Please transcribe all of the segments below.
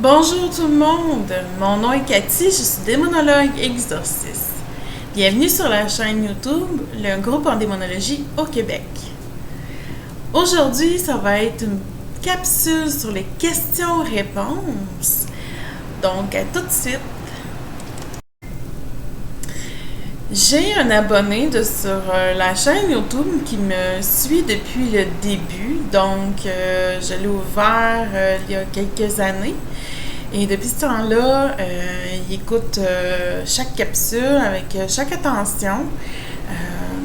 Bonjour tout le monde, mon nom est Cathy, je suis démonologue exorciste. Bienvenue sur la chaîne YouTube, le groupe en démonologie au Québec. Aujourd'hui, ça va être une capsule sur les questions-réponses. Donc, à tout de suite. J'ai un abonné sur la chaîne YouTube qui me suit depuis le début. Donc, je l'ai ouvert il y a quelques années. Et depuis ce temps-là, il écoute chaque capsule avec chaque attention.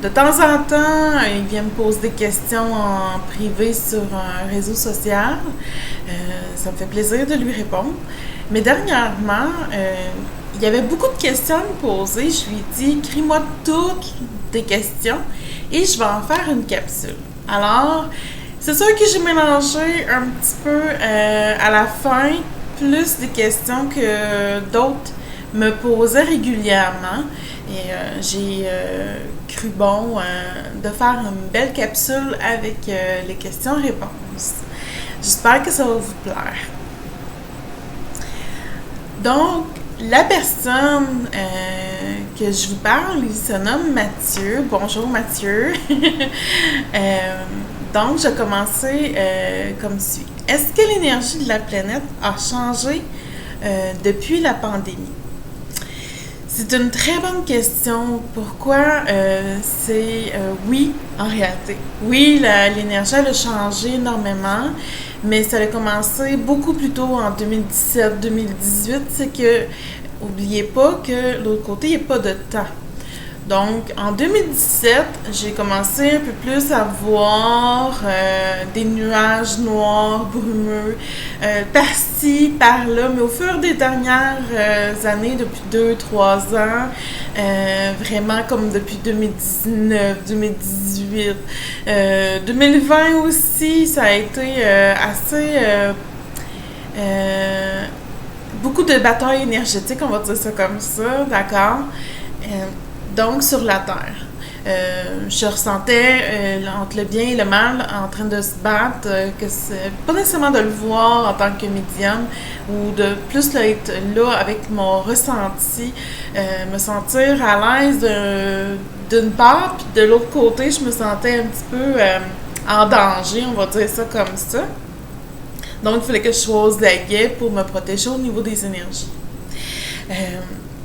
De temps en temps, il vient me poser des questions en privé sur un réseau social. Ça me fait plaisir de lui répondre. Mais dernièrement, il y avait beaucoup de questions à me poser. Je lui ai dit, écris-moi toutes tes questions et je vais en faire une capsule. Alors, c'est sûr que j'ai mélangé un petit peu à la fin plus des questions que d'autres me posaient régulièrement. Et j'ai cru bon de faire une belle capsule avec les questions-réponses. J'espère que ça va vous plaire. Donc, la personne que je vous parle, il se nomme Mathieu. Bonjour Mathieu. Donc, je vais commencer comme suit. Est-ce que l'énergie de la planète a changé depuis la pandémie? C'est une très bonne question. Pourquoi? Oui, en réalité. Oui, l'énergie elle a changé énormément, mais ça a commencé beaucoup plus tôt en 2017-2018. C'est que, n'oubliez pas que de l'autre côté, il n'y a pas de temps. Donc, en 2017, j'ai commencé un peu plus à voir des nuages noirs, brumeux, par-ci, par-là, mais au fur des dernières années, depuis 2-3 ans, vraiment comme depuis 2019, 2018, 2020 aussi, ça a été assez... beaucoup de batailles énergétiques, on va dire ça comme ça, d'accord? Donc, sur la Terre. Je ressentais entre le bien et le mal en train de se battre, que c'est pas nécessairement de le voir en tant que médium ou de plus être là avec mon ressenti, me sentir à l'aise d'une part, puis de l'autre côté, je me sentais un petit peu en danger, on va dire ça comme ça. Donc, il fallait que je choisisse la guet pour me protéger au niveau des énergies.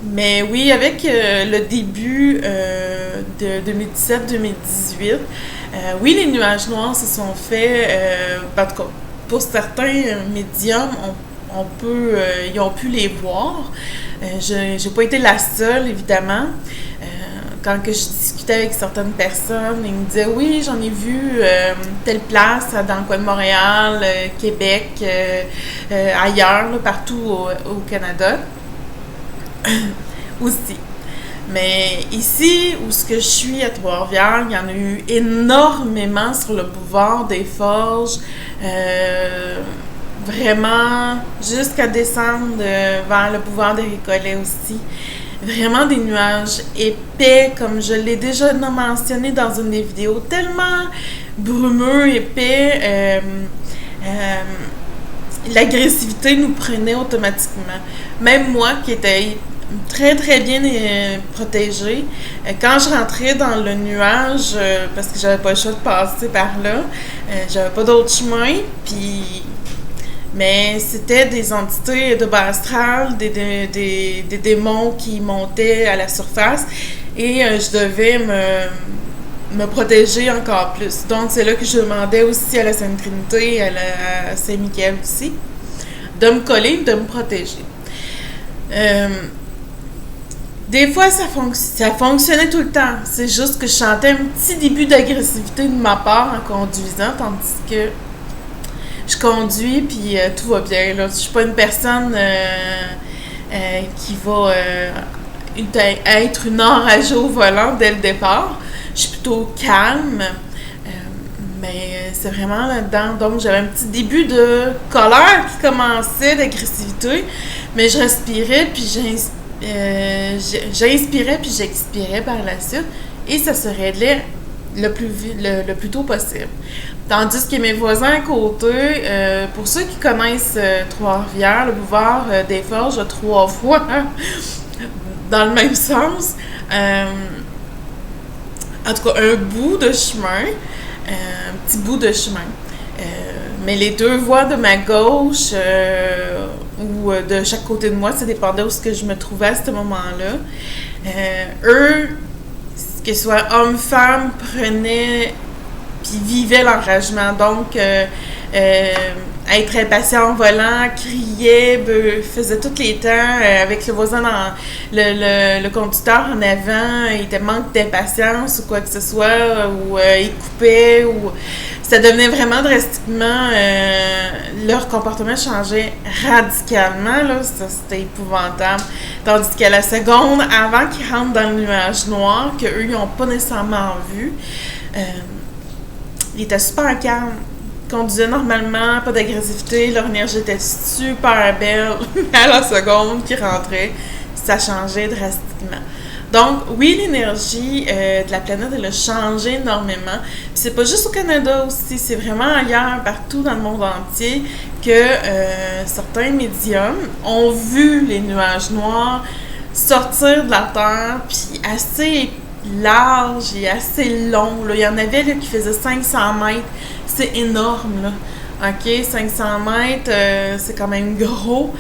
Mais oui, avec le début de 2017-2018, oui, les nuages noirs se sont faits, en tout cas, pour certains médiums, ils ont pu les voir. J'ai pas été la seule, évidemment. Quand que je discutais avec certaines personnes, ils me disaient « Oui, j'en ai vu telle place dans le coin de Montréal, Québec, ailleurs, là, partout au Canada. » aussi. Mais ici, où ce que je suis à Trois-Rivières, il y en a eu énormément sur le boulevard des Forges, vraiment jusqu'à descendre vers le boulevard des Récollets aussi. Vraiment des nuages épais, comme je l'ai déjà mentionné dans une des vidéos, tellement brumeux, épais, l'agressivité nous prenait automatiquement. Même moi qui étais très très bien protégée, quand je rentrais dans le nuage, parce que j'avais pas le choix de passer par là, j'avais pas d'autre chemin, puis mais c'était des entités de bas astral, des démons qui montaient à la surface et je devais me protéger encore plus. Donc, c'est là que je demandais aussi à la Sainte Trinité, à Saint-Michel aussi, de me coller, de me protéger. Des fois, ça fonctionnait tout le temps. C'est juste que je sentais un petit début d'agressivité de ma part en conduisant, tandis que je conduis, puis tout va bien. Là. Je suis pas une personne qui va être une enragée au volant dès le départ. Je suis plutôt calme, mais c'est vraiment là-dedans. Donc, j'avais un petit début de colère qui commençait, d'agressivité, mais je respirais, puis j'inspirais, puis j'expirais par la suite, et ça se réglait le plus tôt possible. Tandis que mes voisins à côté, pour ceux qui connaissent Trois-Rivières, le boulevard des Forges a 3 fois dans le même sens. En tout cas, un bout de chemin, un petit bout de chemin. Mais les 2 voies de ma gauche ou de chaque côté de moi, ça dépendait où ce que je me trouvais à ce moment-là. Eux, que ce soit hommes, femmes, prenaient puis vivaient l'enragement. Donc, être impatient en volant, criait, faisait tous les temps avec le voisin le conducteur en avant, il était manque d'impatience ou quoi que ce soit, ou il coupait, ou ça devenait vraiment drastiquement, leur comportement changeait radicalement, là, ça c'était épouvantable. Tandis qu'à la seconde, avant qu'ils rentrent dans le nuage noir, qu'eux, ils n'ont pas nécessairement vu, ils étaient super calmes. Conduisaient normalement, pas d'agressivité, leur énergie était super belle. À la seconde qu'ils rentraient, ça changeait drastiquement. Donc, oui, l'énergie de la planète, elle a changé énormément. Puis c'est pas juste au Canada aussi, c'est vraiment ailleurs, partout dans le monde entier, que certains médiums ont vu les nuages noirs sortir de la Terre, puis assez large et assez long. Là. Il y en avait là, qui faisaient 500 mètres. C'est énorme, là. OK, 500 mètres, c'est quand même gros.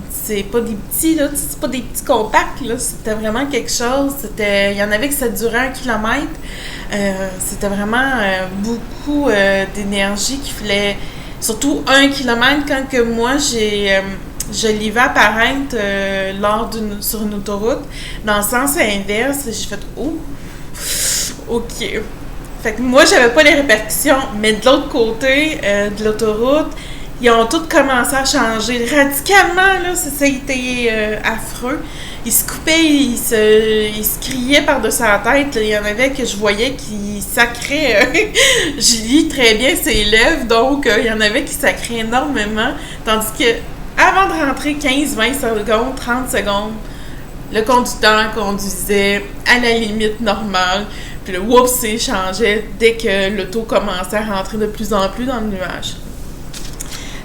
C'est pas des petits, là. C'est pas des petits compacts, là. C'était vraiment quelque chose. Il y en avait que ça durait 1 kilomètre. C'était vraiment beaucoup d'énergie qu'il fallait... Surtout 1 kilomètre, quand que moi, je l'ai vu apparaître sur une autoroute, dans le sens inverse, j'ai fait « Oh! OK! » Fait que moi, j'avais pas les répercussions, mais de l'autre côté de l'autoroute, ils ont tous commencé à changer radicalement, là, ça a été affreux. Ils se coupaient, ils se criaient par-dessus la tête, là. Il y en avait que je voyais qui sacraient, je lis très bien ses lèvres, donc il y en avait qui sacraient énormément, tandis que avant de rentrer 15, 20 secondes, 30 secondes, le conducteur conduisait à la limite normale. Puis le whoops, il changeait dès que l'auto commençait à rentrer de plus en plus dans le nuage.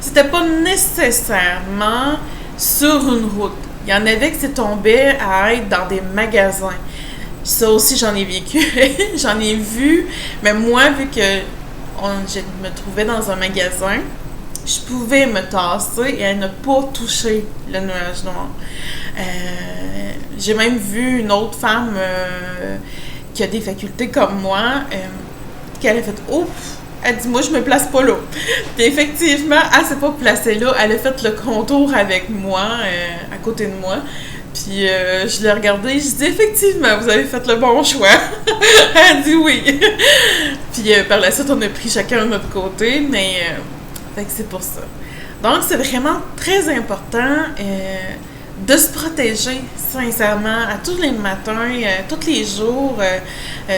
C'était pas nécessairement sur une route. Il y en avait qui tombaient à être dans des magasins. Ça aussi, j'en ai vécu. J'en ai vu. Mais moi, vu que je me trouvais dans un magasin, je pouvais me tasser et à ne pas toucher le nuage noir. J'ai même vu une autre femme qui a des facultés comme moi, qu'elle a fait « Ouf! » Elle dit « Moi, je me place pas là. » Puis effectivement, elle s'est pas placée là. Elle a fait le contour avec moi, à côté de moi. Puis je l'ai regardée, je dis « Effectivement, vous avez fait le bon choix. » Elle dit « Oui. » Puis par la suite, on a pris chacun de notre côté, mais fait que c'est pour ça. Donc, c'est vraiment très important de se protéger, sincèrement, à tous les matins, tous les jours.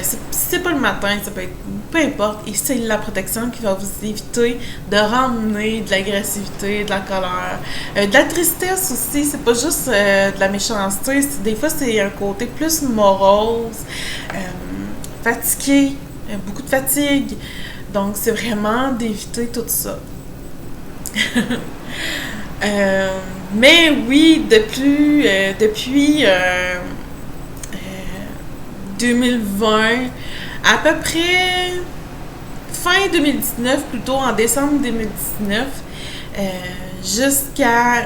Si c'est pas le matin, ça peut être peu importe. Et c'est la protection qui va vous éviter de ramener de l'agressivité, de la colère, de la tristesse aussi. C'est pas juste de la méchanceté. Des fois, c'est un côté plus morose, fatigué, beaucoup de fatigue. Donc, c'est vraiment d'éviter tout ça. Mais oui, depuis 2020, à peu près fin 2019, plutôt en décembre 2019, jusqu'à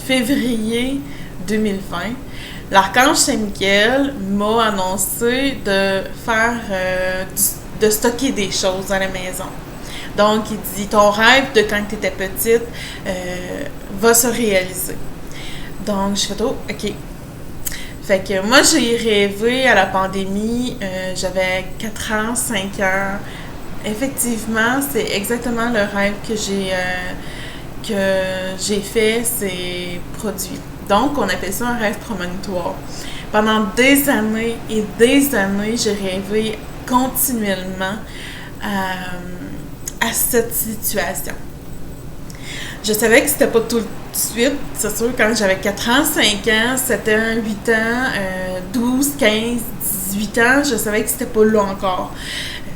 février 2020, l'archange Saint-Michel m'a annoncé de de stocker des choses à la maison. Donc, il dit, ton rêve de quand tu étais petite va se réaliser. Donc, je fais, oh, OK. Fait que moi, j'ai rêvé à la pandémie, j'avais 4 ans, 5 ans. Effectivement, c'est exactement le rêve que j'ai fait, c'est produit. Donc, on appelle ça un rêve prémonitoire. Pendant des années et des années, j'ai rêvé continuellement à cette situation. Je savais que c'était pas tout de suite. C'est sûr, quand j'avais 4 ans, 5 ans, 7 ans, 8 ans, 12, 15, 10 18 ans, je savais que c'était pas là encore.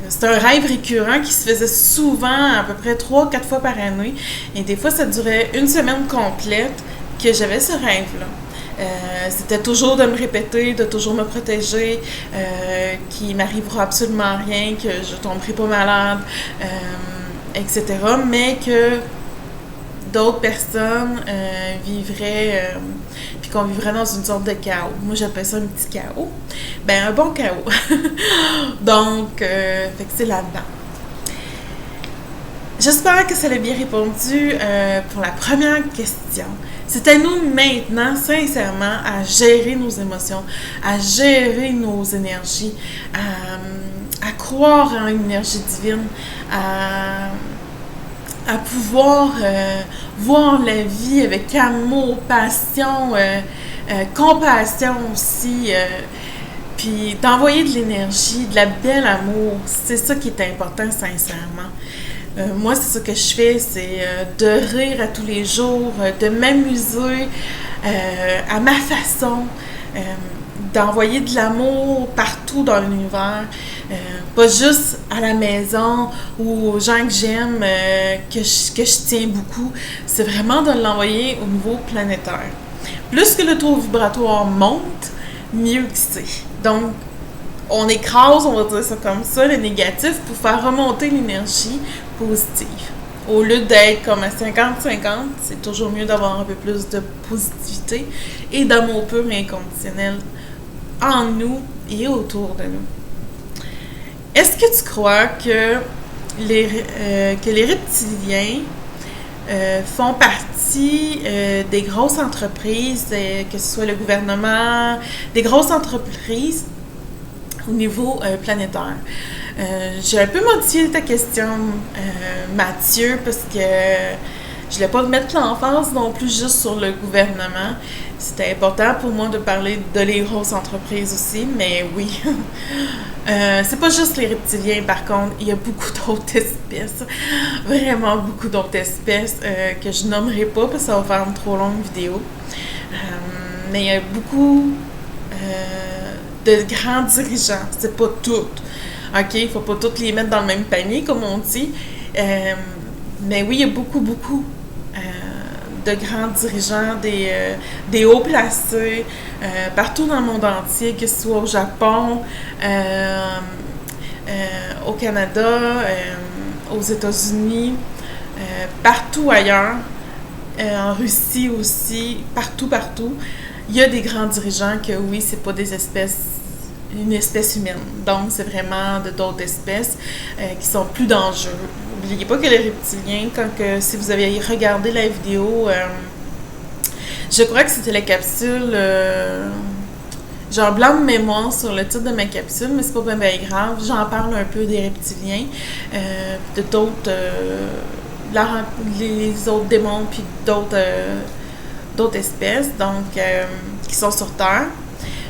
C'est un rêve récurrent qui se faisait souvent, à peu près 3-4 fois par année. Et des fois, ça durait une semaine complète que j'avais ce rêve-là. C'était toujours de me répéter, de toujours me protéger, qu'il m'arrivera absolument rien, que je tomberai pas malade, etc. Mais que d'autres personnes vivraient, puis qu'on vivrait dans une sorte de chaos. Moi, j'appelle ça un petit chaos. Ben, un bon chaos. Donc, fait que c'est là-dedans. J'espère que ça l'a bien répondu pour la première question. C'est à nous maintenant, sincèrement, à gérer nos émotions, à gérer nos énergies, à croire en une énergie divine, à pouvoir voir la vie avec amour, passion, compassion aussi, puis d'envoyer de l'énergie, de la belle amour. C'est ça qui est important, sincèrement. Moi, c'est ça que je fais, c'est de rire à tous les jours, de m'amuser à ma façon, d'envoyer de l'amour partout dans l'univers, pas juste à la maison ou aux gens que j'aime, que je tiens beaucoup. C'est vraiment de l'envoyer au niveau planétaire. Plus que le taux vibratoire monte, mieux que c'est. Donc, on écrase, on va dire ça comme ça, le négatif pour faire remonter l'énergie positive. Au lieu d'être comme à 50-50, c'est toujours mieux d'avoir un peu plus de positivité et d'amour pur et inconditionnel en nous et autour de nous. Est-ce que tu crois que les reptiliens font partie des grosses entreprises, que ce soit le gouvernement, des grosses entreprises au niveau planétaire? J'ai un peu modifié ta question, Mathieu, parce que je voulais pas mettre l'emphase non plus juste sur le gouvernement. C'était important pour moi de parler de les grosses entreprises aussi, mais oui. C'est pas juste les reptiliens, par contre. Il y a beaucoup d'autres espèces. Vraiment beaucoup d'autres espèces que je nommerai pas parce que ça va faire une trop longue vidéo. Mais il y a beaucoup de grands dirigeants. C'est pas toutes. OK, il faut pas toutes les mettre dans le même panier, comme on dit. Mais oui, il y a beaucoup de grands dirigeants, des hauts placés, partout dans le monde entier, que ce soit au Japon, au Canada, aux États-Unis, partout ailleurs, en Russie aussi, partout. Il y a des grands dirigeants que oui, c'est pas des espèces, une espèce humaine. Donc, c'est vraiment d'autres espèces qui sont plus dangereuses. N'oubliez pas que les reptiliens, si vous avez regardé la vidéo, je crois que c'était la capsule, j'ai un blanc de mémoire sur le titre de ma capsule, mais c'est pas bien grave. J'en parle un peu des reptiliens, de d'autres, les autres démons, puis d'autres espèces, donc, qui sont sur Terre.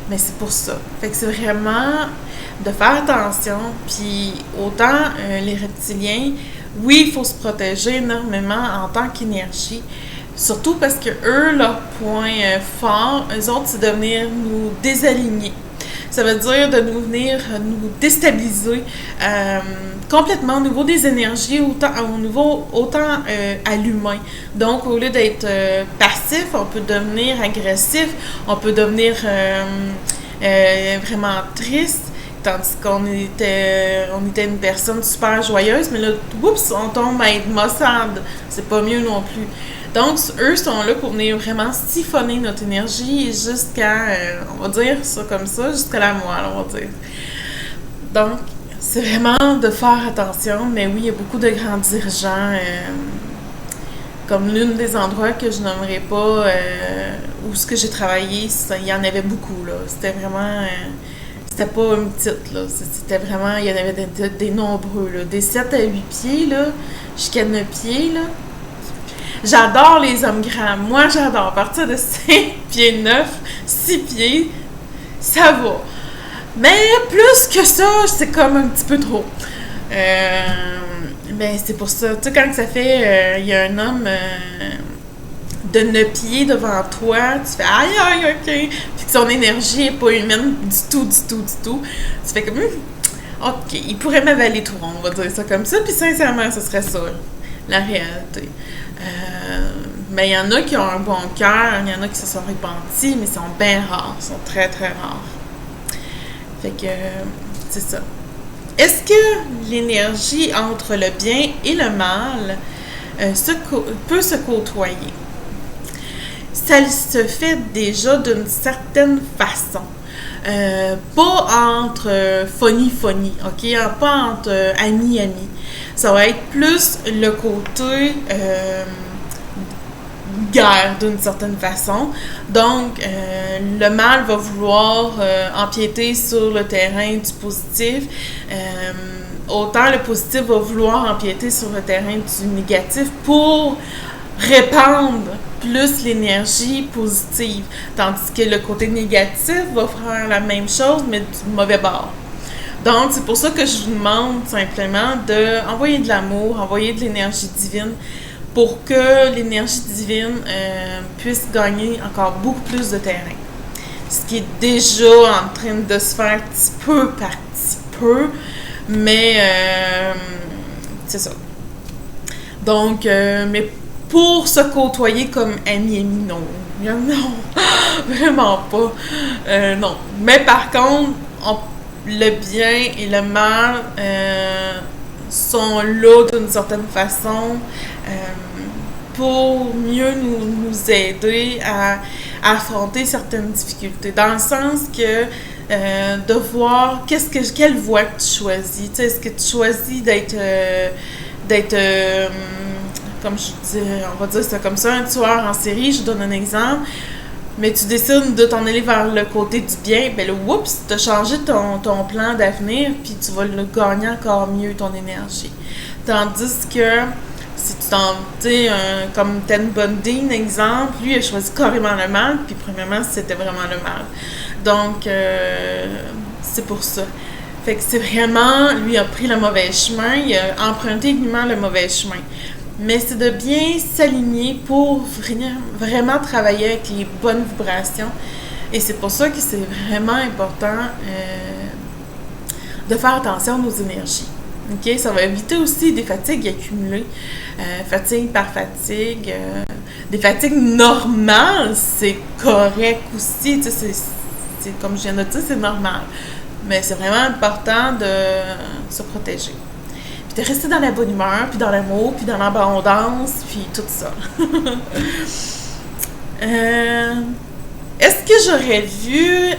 Mais c'est pour ça. Fait que c'est vraiment de faire attention. Puis autant les reptiliens, oui, il faut se protéger énormément en tant qu'énergie. Surtout parce que eux, leur point fort, eux autres, c'est de venir nous désaligner. Ça veut dire de venir nous déstabiliser complètement au niveau des énergies, autant à l'humain. Donc, au lieu d'être passif, on peut devenir agressif, on peut devenir vraiment triste, tandis qu'on était une personne super joyeuse, mais là, oups, on tombe à être maussade. C'est pas mieux non plus. Donc, eux sont là pour venir vraiment siphonner notre énergie jusqu'à, on va dire ça comme ça, jusqu'à la moelle, on va dire. Donc, c'est vraiment de faire attention, mais oui, il y a beaucoup de grands dirigeants, comme l'une des endroits que je nommerai pas, où ce que j'ai travaillé, il y en avait beaucoup, là. C'était vraiment, c'était pas une petite, là. C'était vraiment, il y en avait des nombreux, là. Des 7 à 8 pieds, là, jusqu'à 9 pieds, là. J'adore les hommes grands. Moi, j'adore. À partir de 5 pieds 9, 6 pieds, ça va. Mais plus que ça, c'est comme un petit peu trop. Ben, c'est pour ça. Tu sais, quand ça fait... il y a un homme de 9 pieds devant toi, tu fais aïe aïe ok, puis que son énergie est pas humaine du tout, tu fais comme ok, il pourrait m'avaler tout rond, on va dire ça comme ça, puis sincèrement, ce serait ça, la réalité. Mais il y en a qui ont un bon cœur, il y en a qui se sont repentis, mais ils sont bien rares, ils sont très très rares. Fait que, c'est ça. Est-ce que l'énergie entre le bien et le mal peut se côtoyer? Ça se fait déjà d'une certaine façon. Pas entre funny, ok? Pas entre amis. Ça va être plus le côté guerre d'une certaine façon. Donc, le mal va vouloir empiéter sur le terrain du positif. Autant le positif va vouloir empiéter sur le terrain du négatif pour répandre plus l'énergie positive. Tandis que le côté négatif va faire la même chose, mais du mauvais bord. Donc, c'est pour ça que je vous demande simplement d'envoyer de l'amour, envoyer de l'énergie divine pour que l'énergie divine puisse gagner encore beaucoup plus de terrain. Ce qui est déjà en train de se faire petit peu par petit peu, mais c'est ça. Donc, mais pour se côtoyer comme ami, non. Non, vraiment pas. Non. Mais par contre, le bien et le mal sont là d'une certaine façon pour mieux nous aider à affronter certaines difficultés. Dans le sens que de voir quelle voie que tu choisis. Tu sais, est-ce que tu choisis d'être comme je dis, on va dire c'est comme ça, un tueur en série, je donne un exemple, mais tu décides de t'en aller vers le côté du bien, ben là, oups, tu as changé ton plan d'avenir, puis tu vas le gagner encore mieux, ton énergie. Tandis que, si tu t'en... Tu sais, comme Ted Bundy, exemple, lui, il a choisi carrément le mal, puis premièrement, c'était vraiment le mal. Donc, c'est pour ça. Fait que c'est vraiment, lui a pris le mauvais chemin, il a emprunté uniquement le mauvais chemin. Mais c'est de bien s'aligner pour vraiment travailler avec les bonnes vibrations. Et c'est pour ça que c'est vraiment important de faire attention à nos énergies. Okay? Ça va éviter aussi des fatigues accumulées. Fatigue par fatigue. Des fatigues normales, c'est correct aussi. Tu sais, c'est comme je viens de dire, c'est normal. Mais c'est vraiment important de se protéger. Puis de rester dans la bonne humeur, puis dans l'amour, puis dans l'abondance, puis tout ça. Est-ce que j'aurais vu,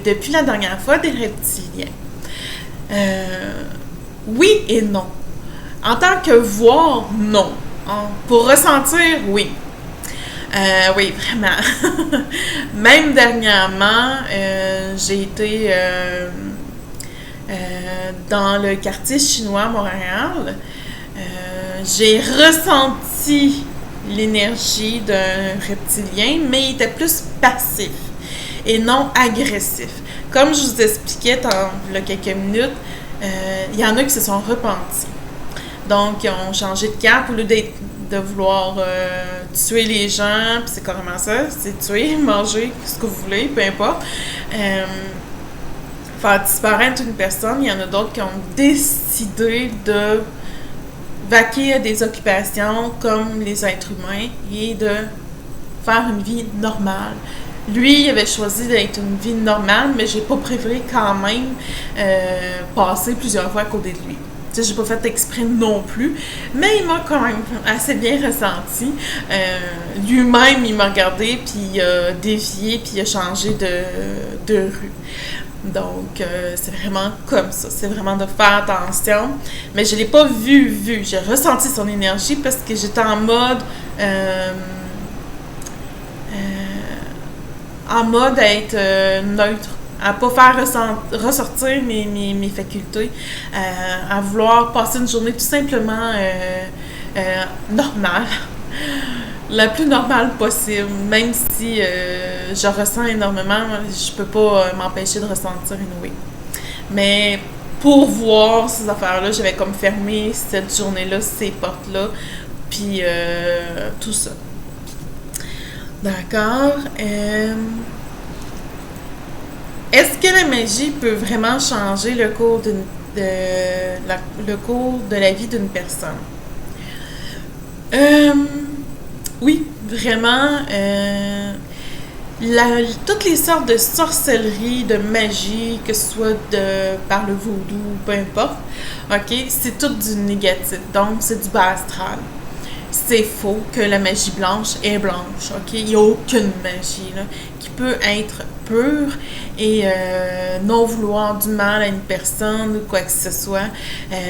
depuis la dernière fois, des reptiliens? Oui et non. En tant que voir, non. Pour ressentir, oui. Oui, vraiment. Même dernièrement, j'ai été dans le quartier chinois à Montréal. J'ai ressenti l'énergie d'un reptilien, mais il était plus passif et non agressif. Comme je vous expliquais il y a quelques minutes, il y en a qui se sont repentis. Donc, ils ont changé de cap au lieu de vouloir tuer les gens, puis c'est carrément ça, c'est tuer, manger, ce que vous voulez, peu importe. Faire disparaître une personne, il y en a d'autres qui ont décidé de vaquer à des occupations comme les êtres humains et de faire une vie normale. Lui, il avait choisi d'être une vie normale, mais j'ai pas préféré quand même passer plusieurs fois à côté de lui. Tu sais, j'ai pas fait exprès non plus, mais il m'a quand même assez bien ressenti. Lui-même, il m'a regardé, puis il a dévié, puis il a changé de rue. Donc, c'est vraiment comme ça. C'est vraiment de faire attention. Mais je l'ai pas vu. J'ai ressenti son énergie parce que j'étais en mode... à être neutre. À pas faire ressortir mes facultés. À vouloir passer une journée tout simplement normale. La plus normale possible, même si je ressens énormément, je peux pas m'empêcher de ressentir anyway. Mais pour voir ces affaires-là, j'avais comme fermé cette journée-là, ces portes-là, puis tout ça. D'accord. Est-ce que la magie peut vraiment changer le cours de la vie d'une personne? Euh, oui, vraiment. Toutes les sortes de sorcellerie, de magie, que ce soit par le vaudou, peu importe, ok, c'est tout du négatif. Donc, c'est du bas astral. C'est faux que la magie blanche est blanche, ok? Il n'y a aucune magie là, qui peut être pure et non vouloir du mal à une personne ou quoi que ce soit.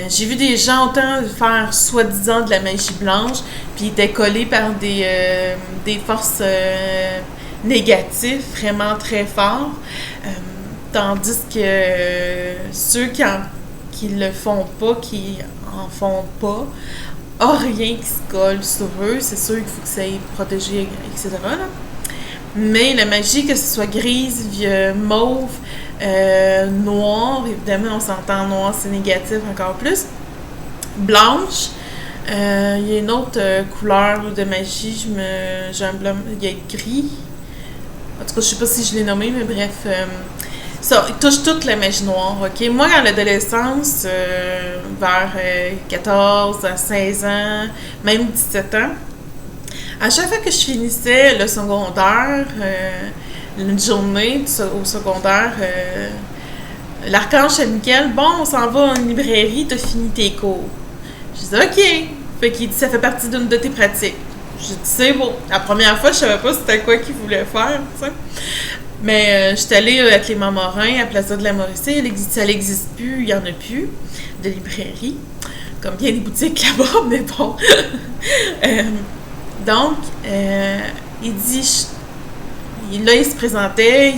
J'ai vu des gens autant faire soi-disant de la magie blanche, puis ils étaient collés par des forces négatives vraiment très forts, tandis que qui le font pas, qui en font pas, rien qui se colle sur eux. C'est sûr qu'il faut que ça aille protégé, etc. Là. Mais la magie, que ce soit grise, mauve, noire, évidemment, on s'entend noir, c'est négatif encore plus. Blanche, il y a une autre couleur de magie, j'ai un blanc, il y a gris. En tout cas, je sais pas si je l'ai nommé, mais bref. Ça, il touche toute la magie noire, ok? Moi, à l'adolescence, vers 14 à 16 ans, même 17 ans, à chaque fois que je finissais le secondaire, une journée au secondaire, l'archange Michael, bon, on s'en va en librairie, t'as fini tes cours. Je disais, ok. Fait qu'il dit, ça fait partie d'une de tes pratiques. J'ai dit, c'est beau. La première fois, je savais pas c'était quoi qu'il voulait faire, tu sais. Mais j'étais allée à Clément Morin, à Plaza de la Mauricie. Ça n'existe plus, il n'y en a plus de librairie. Comme bien des boutiques là-bas, mais bon. Donc, il dit... Là, il se présentait,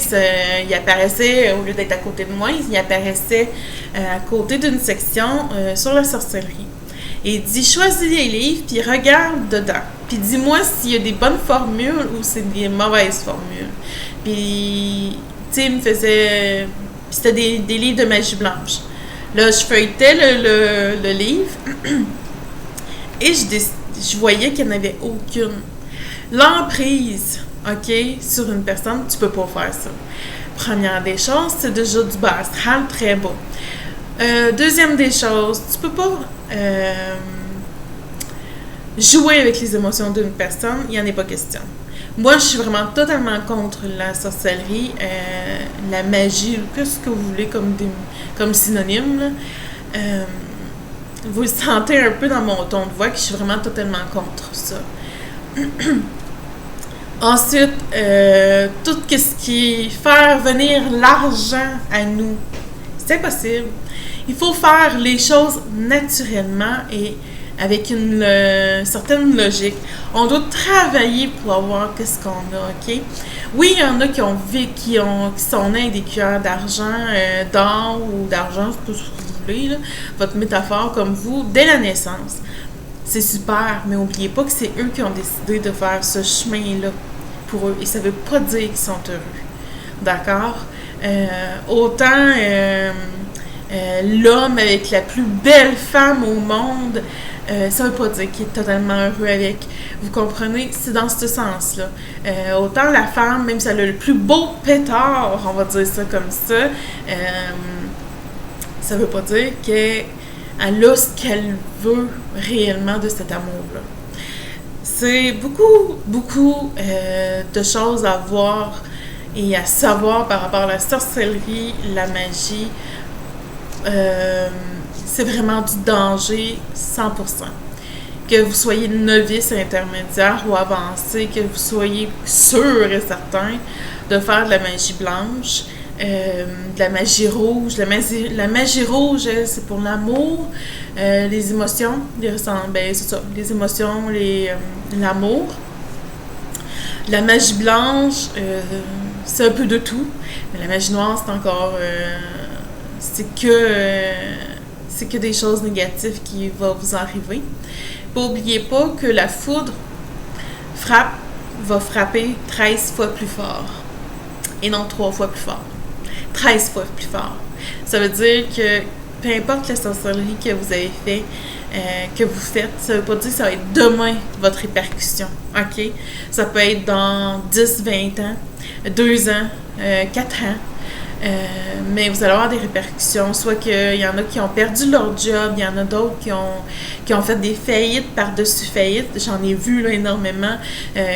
il apparaissait, au lieu d'être à côté de moi, il apparaissait à côté d'une section sur la sorcellerie. Et il dit, choisis les livres, puis regarde dedans. Puis dis-moi s'il y a des bonnes formules ou c'est des mauvaises formules. Puis, tu sais, il me faisait... C'était des livres de magie blanche. Là, je feuilletais le livre et je voyais qu'il n'y en avait aucune. L'emprise, ok, sur une personne, tu peux pas faire ça. Première des choses, c'est déjà du bas astral très bas. Deuxième des choses, tu peux pas jouer avec les émotions d'une personne, il n'y en a pas question. Moi, je suis vraiment totalement contre la sorcellerie, la magie, qu'est-ce que vous voulez comme synonyme, là. Vous le sentez un peu dans mon ton de voix que je suis vraiment totalement contre ça. Ensuite, tout ce qui est faire venir l'argent à nous, c'est impossible. Il faut faire les choses naturellement et avec une certaine logique. On doit travailler pour avoir qu'est-ce qu'on a, ok? Oui, il y en a qui sont nés avec des cuillères d'argent, d'or ou d'argent, c'est tout ce que vous voulez, là, votre métaphore comme vous, dès la naissance. C'est super, mais n'oubliez pas que c'est eux qui ont décidé de faire ce chemin-là pour eux. Et ça ne veut pas dire qu'ils sont heureux. D'accord? Autant l'homme avec la plus belle femme au monde, ça ne veut pas dire qu'il est totalement heureux avec. Vous comprenez? C'est dans ce sens-là. Autant la femme, même si elle a le plus beau pétard, on va dire ça comme ça, ça ne veut pas dire qu'elle a ce qu'elle veut réellement de cet amour-là. C'est beaucoup, beaucoup de choses à voir et à savoir par rapport à la sorcellerie, la magie. C'est vraiment du danger 100%. Que vous soyez novice, intermédiaire ou avancé, que vous soyez sûr et certain de faire de la magie blanche, de la magie rouge. La magie rouge, c'est pour l'amour, les émotions, c'est ça, les émotions, l'amour. La magie blanche, c'est un peu de tout, mais la magie noire, c'est encore... c'est que des choses négatives qui vont vous arriver. N'oubliez pas que la foudre va frapper 13 fois plus fort et non 3 fois plus fort. 13 fois plus fort. Ça veut dire que peu importe la sorcellerie que vous avez fait, que vous faites, ça veut pas dire que ça va être demain votre répercussion, ok? Ça peut être dans 10, 20 ans, 2 ans, 4 ans. Mais vous allez avoir des répercussions, soit qu'il y en a qui ont perdu leur job, il y en a d'autres qui ont fait des faillites par-dessus faillites. J'en ai vu là, énormément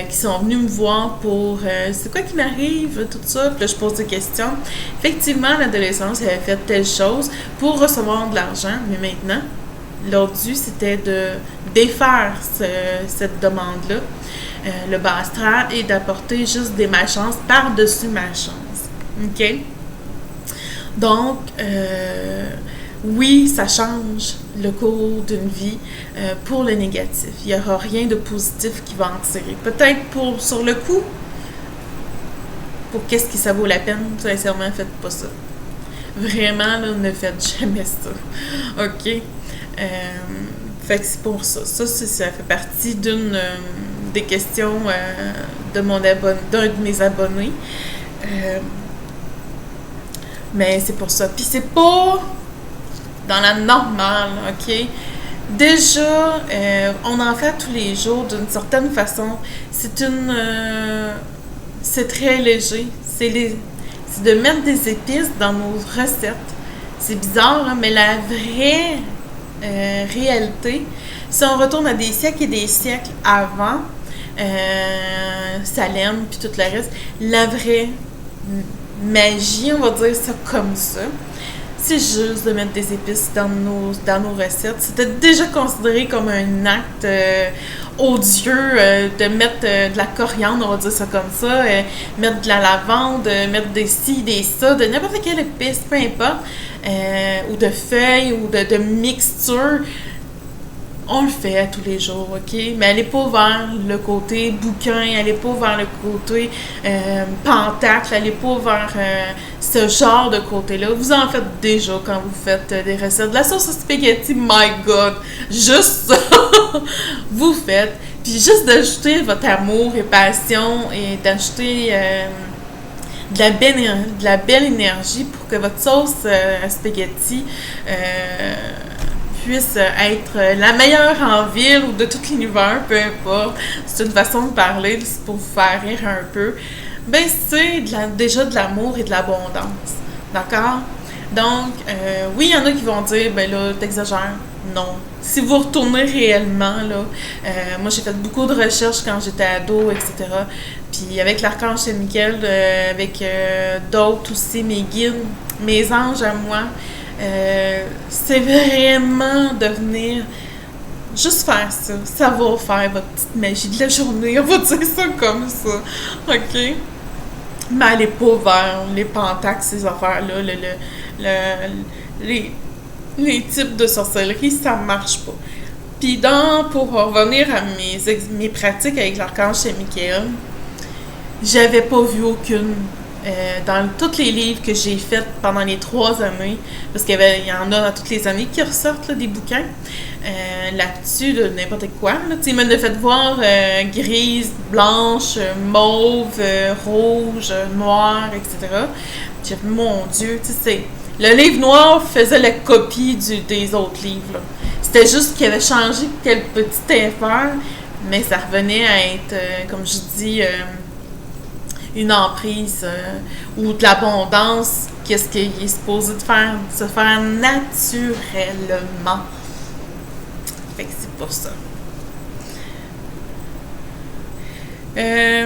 qui sont venus me voir pour c'est quoi qui m'arrive, tout ça. Puis là, je pose des questions. Effectivement, l'adolescence, elle avait fait telle chose pour recevoir de l'argent, mais maintenant, leur dû, c'était de défaire cette demande-là, le bas astral, et d'apporter juste des malchances par-dessus malchance. OK? Donc, oui, ça change le cours d'une vie pour le négatif. Il n'y aura rien de positif qui va en tirer. Peut-être sur le coup, pour qu'est-ce qui ça vaut la peine, sincèrement, faites pas ça. Vraiment, là, ne faites jamais ça. OK? Fait que c'est pour ça. Ça fait partie d'une des questions d'un de mes abonnés. Mais c'est pour ça. Puis c'est pas dans la normale, OK? Déjà, on en fait tous les jours d'une certaine façon. C'est très léger. C'est de mettre des épices dans nos recettes. C'est bizarre, hein, mais la vraie réalité, si on retourne à des siècles et des siècles avant, Salem, puis tout le reste, la vraie magie, on va dire ça comme ça, c'est juste de mettre des épices dans nos recettes. C'était déjà considéré comme un acte odieux de mettre de la coriandre, on va dire ça comme ça, mettre de la lavande, mettre des ci, des ça, de n'importe quelle épice, peu importe, ou de feuilles, ou de mixture. On le fait à tous les jours, OK? Mais allez pas vers le côté bouquin, allez pas vers le côté pentacle, allez pas vers ce genre de côté-là. Vous en faites déjà quand vous faites des recettes. De la sauce à spaghetti, my God! Juste ça! Vous faites. Puis juste d'ajouter votre amour et passion et d'ajouter de la belle énergie pour que votre sauce à spaghetti puisse être la meilleure en ville ou de tout l'univers, peu importe. C'est une façon de parler, c'est pour vous faire rire un peu. Ben, c'est déjà de l'amour et de l'abondance. D'accord? Donc, oui, il y en a qui vont dire, ben là, t'exagères. Non. Si vous retournez réellement, là, moi j'ai fait beaucoup de recherches quand j'étais ado, etc. Puis avec l'archange Saint-Michel, avec d'autres aussi, mes guides, mes anges à moi, c'est vraiment de venir juste faire ça. Ça va faire votre petite magie de la journée. On va dire ça comme ça. OK? Mais allez pas vers les pentacles, ces affaires-là. Les types de sorcellerie, ça marche pas. Puis pour revenir à mes pratiques avec l'archange Saint-Michel, j'avais pas vu aucune. Dans tous les livres que j'ai faits pendant les 3 années, parce qu'il y en a toutes les années qui ressortent là, des bouquins là-dessus de n'importe quoi. Il m'a fait voir grise, blanche, mauve, rouge, noire, etc. J'ai dit, mon Dieu, tu sais, le livre noir faisait la copie des autres livres. Là. C'était juste qu'il avait changé quelques petites affaires, mais ça revenait à être, comme je dis, une emprise ou de l'abondance, qu'est-ce qu'il est supposé de se faire naturellement. Fait que c'est pour ça. Celle-là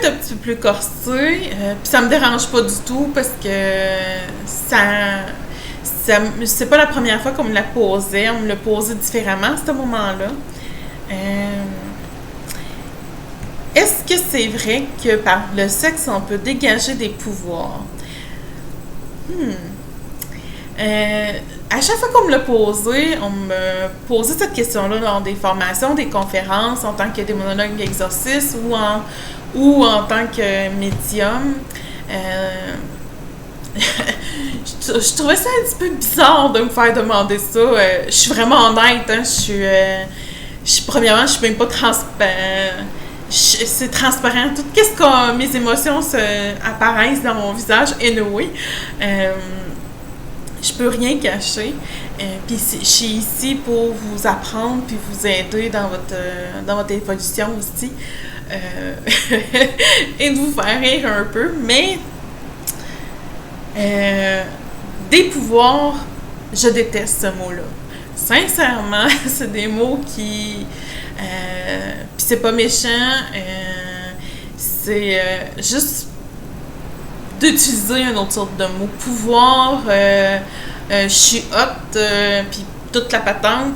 est un petit peu plus corsée, puis ça me dérange pas du tout parce que c'est pas la première fois qu'on me l'a posé, on me l'a posé différemment à ce moment-là. Est-ce que c'est vrai que par le sexe, on peut dégager des pouvoirs? À chaque fois qu'on me l'a posé, on me posait cette question-là lors des formations, des conférences, en tant que démonologue exorciste ou en tant que médium. Je trouvais ça un petit peu bizarre de me faire demander ça. Je suis vraiment honnête, hein, premièrement, je suis même pas c'est transparent. Tout qu'est-ce que mes émotions apparaissent dans mon visage, anyway. Je peux rien cacher. Puis je suis ici pour vous apprendre puis vous aider dans votre évolution aussi. Et de vous faire rire un peu. Mais des pouvoirs, je déteste ce mot-là. Sincèrement, c'est des mots qui... puis c'est pas méchant. C'est juste d'utiliser une autre sorte de mot. Pouvoir, je suis hot, puis toute la patente.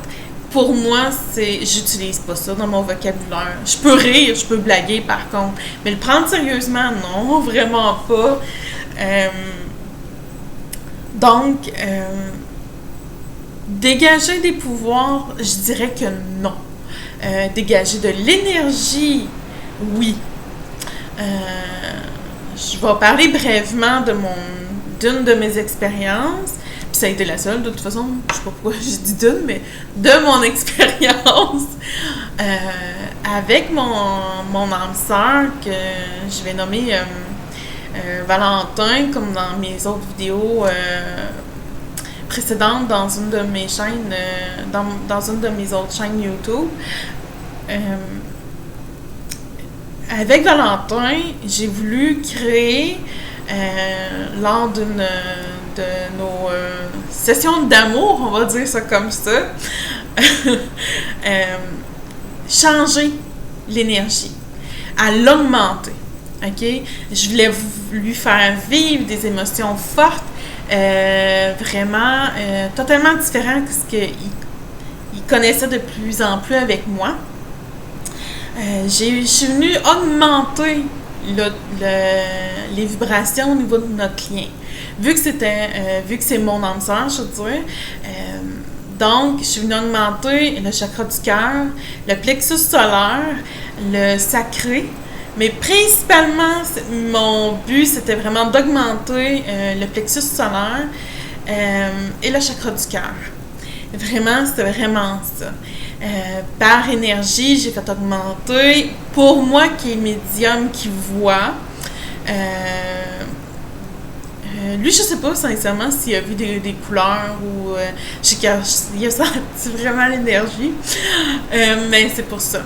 Pour moi, j'utilise pas ça dans mon vocabulaire. Je peux rire, je peux blaguer par contre, mais le prendre sérieusement, non, vraiment pas. Donc, dégager des pouvoirs, je dirais que non. Dégager de l'énergie, oui. Je vais parler brièvement d'une de mes expériences. Puis ça a été la seule, de toute façon, je sais pas pourquoi je dis d'une, mais de mon expérience avec mon âme sœur que je vais nommer Valentin, comme dans mes autres vidéos précédentes dans une de mes chaînes, dans une de mes autres chaînes YouTube. Avec Valentin, j'ai voulu créer, lors d'une de nos sessions d'amour, on va dire ça comme ça, changer l'énergie, à l'augmenter. OK? Je voulais lui faire vivre des émotions fortes, vraiment totalement différentes de ce qu'il connaissait de plus en plus avec moi. Je suis venue augmenter les vibrations au niveau de notre lien. Vu que c'est mon âme sœur, je veux dire. Donc, je suis venue augmenter le chakra du cœur, le plexus solaire, le sacré. Mais principalement, mon but, c'était vraiment d'augmenter le plexus solaire et le chakra du cœur. Vraiment, c'était vraiment ça. Par énergie, j'ai fait augmenter. Pour moi, qui est médium, qui voit, lui, je sais pas sincèrement s'il a vu des couleurs ou il a senti vraiment l'énergie. Mais c'est pour ça.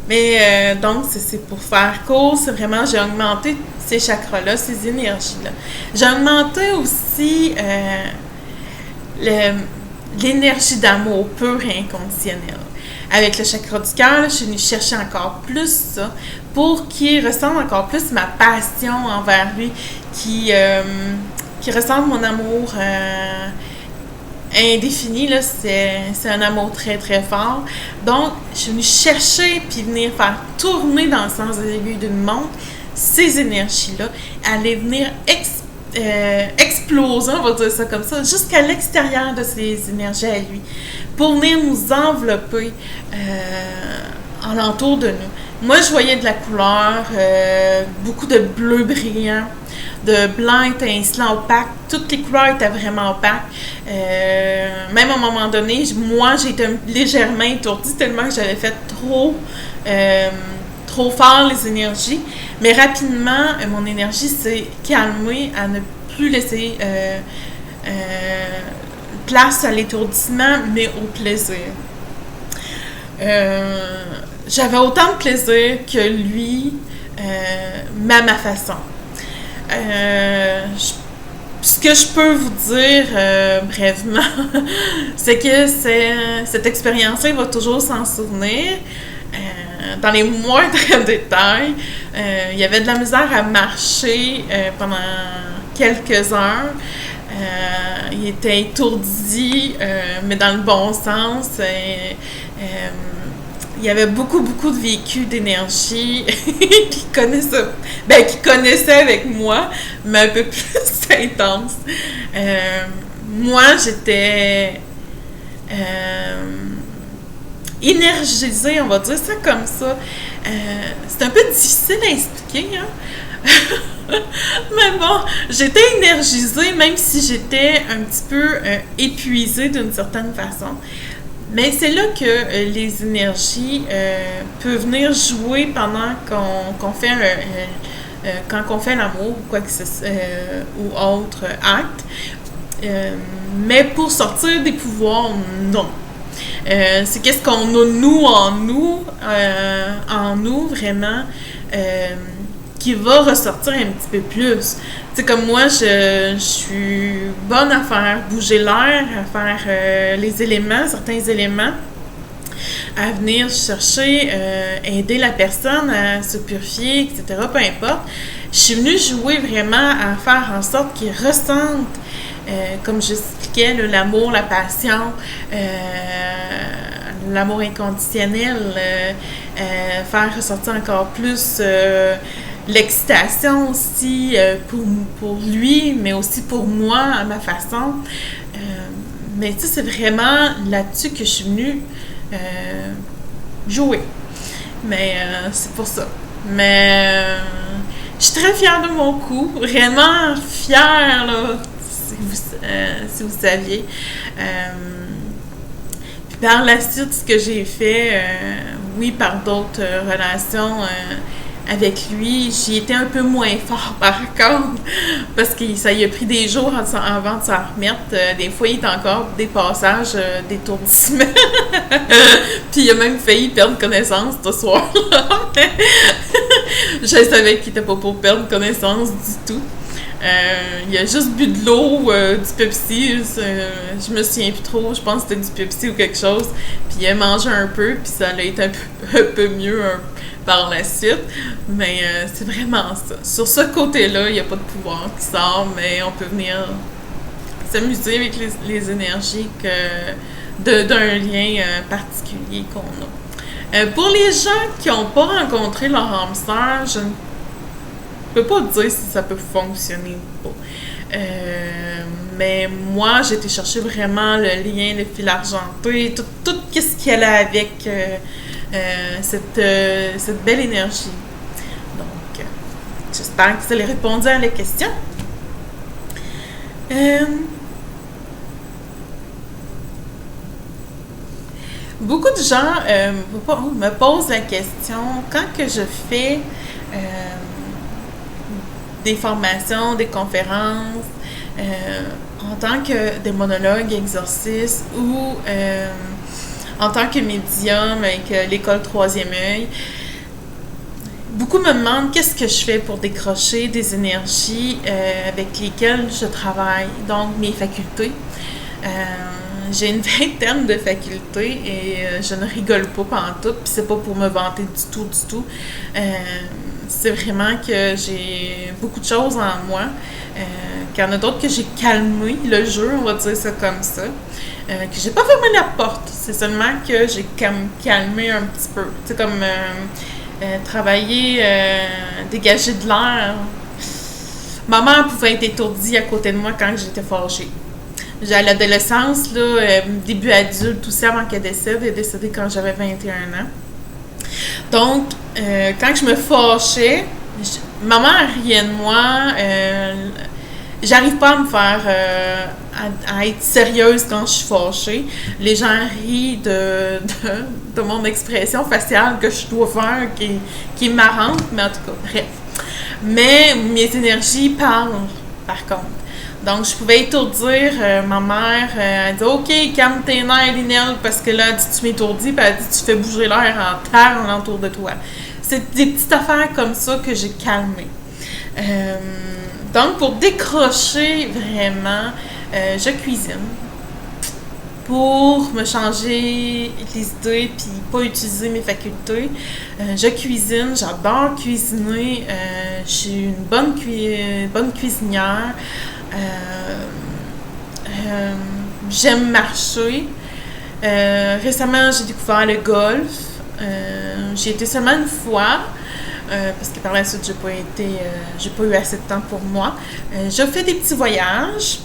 Mais donc, c'est pour faire court, c'est vraiment, j'ai augmenté ces chakras-là, ces énergies-là. J'ai augmenté aussi l'énergie d'amour pur et inconditionnel. Avec le chakra du cœur, je suis venue chercher encore plus ça pour qu'il ressente encore plus ma passion envers lui, qui ressente mon amour indéfini, là, c'est un amour très très fort. Donc, je suis venue chercher puis venir faire tourner dans le sens des aiguilles d'une montre ces énergies-là, aller venir exploser, on va dire ça comme ça, jusqu'à l'extérieur de ces énergies à lui, pour venir nous envelopper alentour de nous. Moi, je voyais de la couleur, beaucoup de bleu brillant, de blanc étincelant opaque. Toutes les couleurs étaient vraiment opaques. Même à un moment donné, moi, j'ai été légèrement étourdie tellement que j'avais fait trop fort les énergies. Mais rapidement, mon énergie s'est calmée à ne plus laisser place à l'étourdissement, mais au plaisir. J'avais autant de plaisir que lui, mais à ma façon. Ce que je peux vous dire brièvement, c'est que cette expérience-là, il va toujours s'en souvenir. Dans les moindres détails, il y avait de la misère à marcher pendant quelques heures. Il était étourdi, mais dans le bon sens. Il y avait beaucoup de véhicules d'énergie qui connaissaient avec moi, mais un peu plus intense. Moi, j'étais énergisée, on va dire ça comme ça. C'est un peu difficile à expliquer, hein? Mais bon, j'étais énergisée, même si j'étais un petit peu épuisée d'une certaine façon. Mais c'est là que les énergies peuvent venir jouer pendant qu'on fait quand on fait l'amour ou quoi que ce ou autre acte. Mais pour sortir des pouvoirs, non. C'est qu'est-ce qu'on a en nous vraiment, qui va ressortir un petit peu plus. Tu sais, comme moi, je suis bonne à faire bouger l'air, à faire les éléments, certains éléments, à venir chercher, aider la personne à se purifier, etc., peu importe. Je suis venue jouer vraiment à faire en sorte qu'ils ressentent, comme j'expliquais, l'amour, la passion, l'amour inconditionnel, faire ressortir encore plus l'excitation aussi pour lui, mais aussi pour moi, à ma façon. Mais tu sais, c'est vraiment là-dessus que je suis venue jouer. Mais c'est pour ça. Mais je suis très fière de mon coup. Vraiment fière, là, si vous saviez. Puis par la suite, ce que j'ai fait, oui, par d'autres relations avec lui, j'y étais un peu moins fort par contre, parce que ça y a pris des jours avant de s'en remettre. Des fois, il est encore des passages d'étourdissement. Puis il a même failli perdre connaissance ce soir-là. Je savais qu'il était pas pour perdre connaissance du tout. Il a juste bu de l'eau, du Pepsi, je me souviens plus trop, je pense que c'était du Pepsi ou quelque chose, puis il a mangé un peu, puis ça a été un peu mieux par la suite, mais c'est vraiment ça. Sur ce côté-là, il n'y a pas de pouvoir qui sort, mais on peut venir s'amuser avec les énergies d'un lien particulier qu'on a. Pour les gens qui n'ont pas rencontré leur hamster, je ne peux pas dire si ça peut fonctionner ou pas. Mais moi, j'ai été chercher vraiment le lien, le fil argenté, tout ce qui allait avec cette belle énergie. Donc, j'espère que ça les répondu à la question. Beaucoup de gens me posent la question, quand que je fais des formations, des conférences, en tant que des monologues, exorcistes ou en tant que médium avec l'école Troisième œil, beaucoup me demandent qu'est-ce que je fais pour décrocher des énergies avec lesquelles je travaille, donc mes facultés. J'ai une vingtaine de facultés et je ne rigole pas pantoute, puis c'est pas pour me vanter du tout. C'est vraiment que j'ai beaucoup de choses en moi, qu'il y en a d'autres que j'ai calmé le jeu, on va dire ça comme ça, que j'ai pas fermé la porte, c'est seulement que j'ai calmé un petit peu. C'est comme travailler, dégager de l'air. Ma mère pouvait être étourdie à côté de moi quand j'étais fâchée. À l'adolescence, là, début adulte, tout ça avant qu'elle décède. Elle est décédée quand j'avais 21 ans. Donc, quand je me fâchais, ma mère riait de moi. J'arrive pas à me faire à être sérieuse quand je suis fâchée. Les gens rient de mon expression faciale que je dois faire, qui est marrante, mais en tout cas, bref. Mais mes énergies parlent, par contre. Donc, je pouvais étourdir ma mère. Elle dit « OK, calme tes nerfs, Linelle, parce que là, elle dit, tu m'étourdis, puis elle dit « Tu fais bouger l'air en terre alentour de toi. » C'est des petites affaires comme ça que j'ai calmées. Donc, pour décrocher vraiment, je cuisine. Pour me changer les idées puis pas utiliser mes facultés, je cuisine, j'adore cuisiner. Je suis une bonne cuisinière. J'aime marcher. Récemment, j'ai découvert le golf. J'ai été seulement une fois. Parce que par la suite, j'ai pas eu assez de temps pour moi. J'ai fait des petits voyages.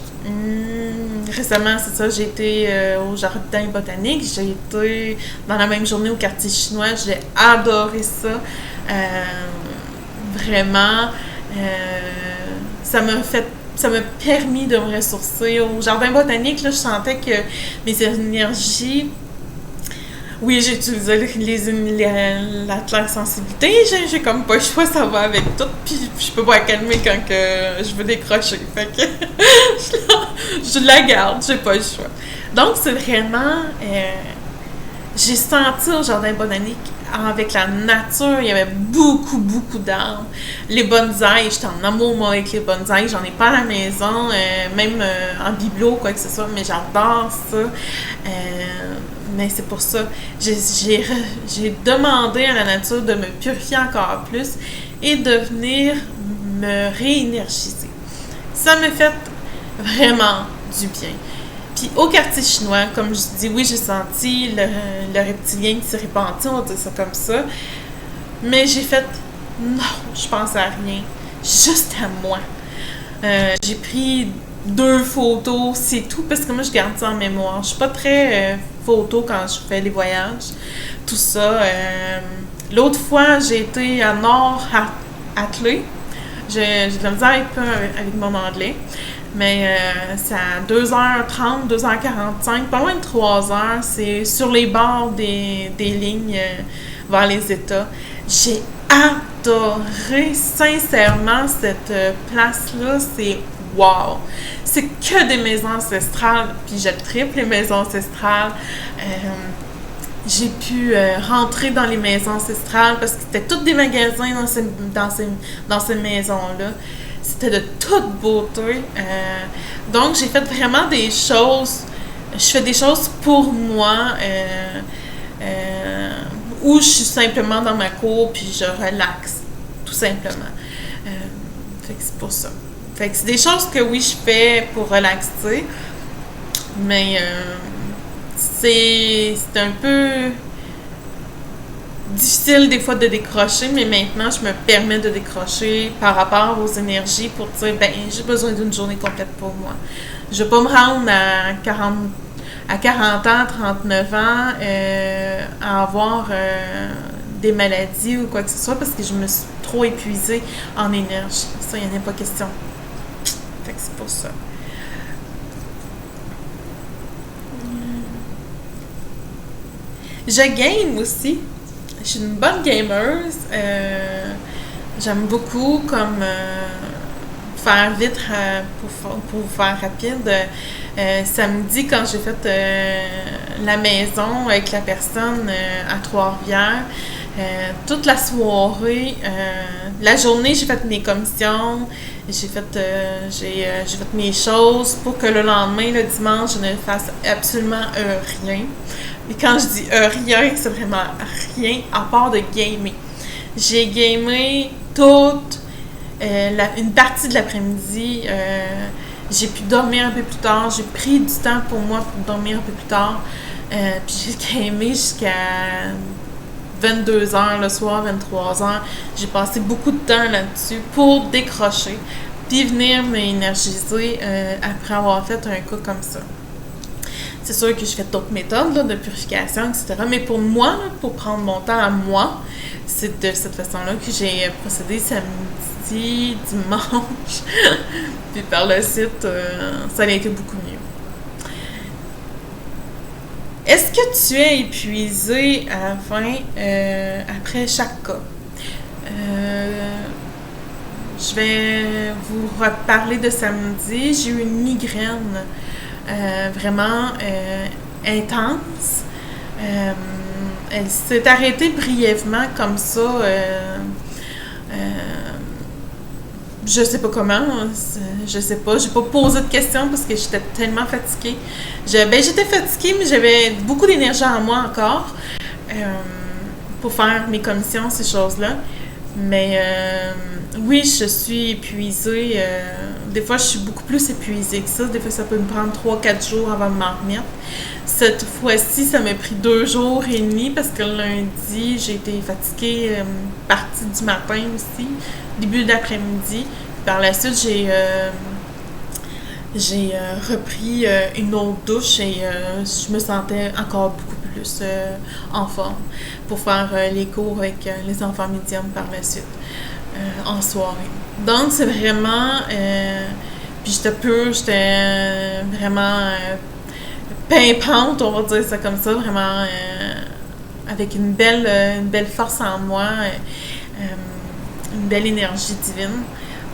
Récemment, c'est ça, j'ai été au jardin botanique. J'ai été dans la même journée au quartier chinois. J'ai adoré ça. Vraiment, ça m'a permis de me ressourcer. Au jardin botanique, là, je sentais que mes énergies Oui, j'ai utilisé la claire sensibilité. J'ai comme pas le choix, ça va avec tout. Puis je peux pas la calmer quand que je veux décrocher. Fait que je la garde, j'ai pas le choix. Donc, c'est vraiment... j'ai senti au jardin botanique, avec la nature, il y avait beaucoup, beaucoup d'arbres. Les bonsaïs, j'étais en amour, moi, avec les bonsaïs. J'en ai pas à la maison, même en bibelot, quoi que ce soit, mais j'adore ça. Mais c'est pour ça, j'ai demandé à la nature de me purifier encore plus et de venir me réénergiser. Ça me fait vraiment du bien. Puis au quartier chinois, comme je dis, oui, j'ai senti le reptilien qui s'est répandu, on va dire ça comme ça. Mais j'ai fait, non, je pense à rien, juste à moi. J'ai pris 2 photos, c'est tout, parce que moi, je garde ça en mémoire. Je suis pas très photo quand je fais les voyages, tout ça. L'autre fois, j'ai été à Nord-Athlée. J'ai de la misère avec mon anglais. Mais c'est à 2h30, 2h45, pas loin de 3h. C'est sur les bords des lignes vers les États. J'ai adoré, sincèrement, cette place-là. C'est wow! C'est que des maisons ancestrales, puis je tripe les maisons ancestrales. J'ai pu rentrer dans les maisons ancestrales parce que c'était tous des magasins dans ces maisons-là. C'était de toute beauté. Donc, j'ai fait vraiment des choses. Je fais des choses pour moi où je suis simplement dans ma cour puis je relaxe, tout simplement. Fait que c'est pour ça. Fait que c'est des choses que oui, je fais pour relaxer. Mais c'est un peu difficile des fois de décrocher, mais maintenant, je me permets de décrocher par rapport aux énergies pour dire, ben, j'ai besoin d'une journée complète pour moi. Je ne vais pas me rendre à 40 ans, 39 ans, à avoir des maladies ou quoi que ce soit parce que je me suis trop épuisée en énergie. Ça, il n'y en a pas question. Fait que c'est pour ça. Je game aussi. Je suis une bonne gameuse. J'aime beaucoup comme faire vite pour faire rapide. Samedi, quand j'ai fait la maison avec la personne à Trois-Rivières, toute la soirée, la journée, j'ai fait mes commissions, j'ai fait mes choses pour que le lendemain, le dimanche, je ne fasse absolument rien. Et quand je dis rien, c'est vraiment rien à part de gamer. J'ai gamé toute une partie de l'après-midi. J'ai pu dormir un peu plus tard. J'ai pris du temps pour moi pour dormir un peu plus tard. Puis j'ai gamé jusqu'à 22h le soir, 23h. J'ai passé beaucoup de temps là-dessus pour décrocher puis venir m'énergiser après avoir fait un cas comme ça. C'est sûr que je fais d'autres méthodes là, de purification, etc. Mais pour moi, là, pour prendre mon temps à moi, c'est de cette façon-là que j'ai procédé samedi, dimanche. Puis par la suite, ça a été beaucoup mieux. Est-ce que tu es épuisé à la fin, après chaque cas? Je vais vous reparler de samedi. J'ai eu une migraine vraiment intense. Elle s'est arrêtée brièvement comme ça. Je sais pas comment, je sais pas, j'ai pas posé de questions parce que j'étais tellement fatiguée. J'étais fatiguée, mais j'avais beaucoup d'énergie en moi encore pour faire mes commissions, ces choses-là. Mais oui, je suis épuisée. Des fois, je suis beaucoup plus épuisée que ça. Des fois, ça peut me prendre 3-4 jours avant de m'en remettre. Cette fois-ci, ça m'a pris 2 jours et demi parce que lundi, j'ai été fatiguée partie du matin aussi, début d'après-midi. Par la suite, j'ai repris une autre douche et je me sentais encore beaucoup plus en forme pour faire les cours avec les enfants médiums par la suite en soirée. Donc, c'est vraiment... puis j'étais vraiment pimpante, on va dire ça comme ça, vraiment avec une belle force en moi, une belle énergie divine.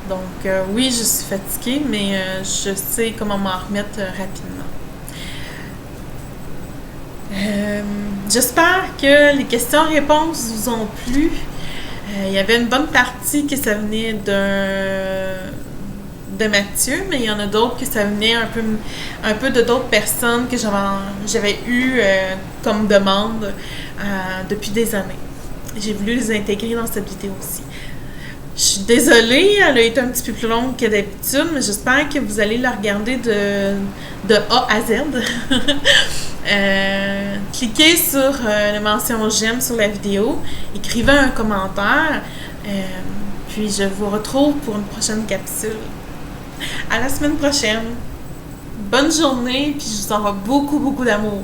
Donc oui, je suis fatiguée, mais je sais comment m'en remettre rapidement. J'espère que les questions-réponses vous ont plu. Il y avait une bonne partie que ça venait de Mathieu, mais il y en a d'autres que ça venait un peu de d'autres personnes que j'avais eu comme demande depuis des années. J'ai voulu les intégrer dans cette vidéo aussi. Je suis désolée, elle a été un petit peu plus longue que d'habitude, mais j'espère que vous allez la regarder de A à Z. Cliquez sur la mention j'aime sur la vidéo, écrivez un commentaire, puis je vous retrouve pour une prochaine capsule. À la semaine prochaine. Bonne journée, puis je vous envoie beaucoup, beaucoup d'amour.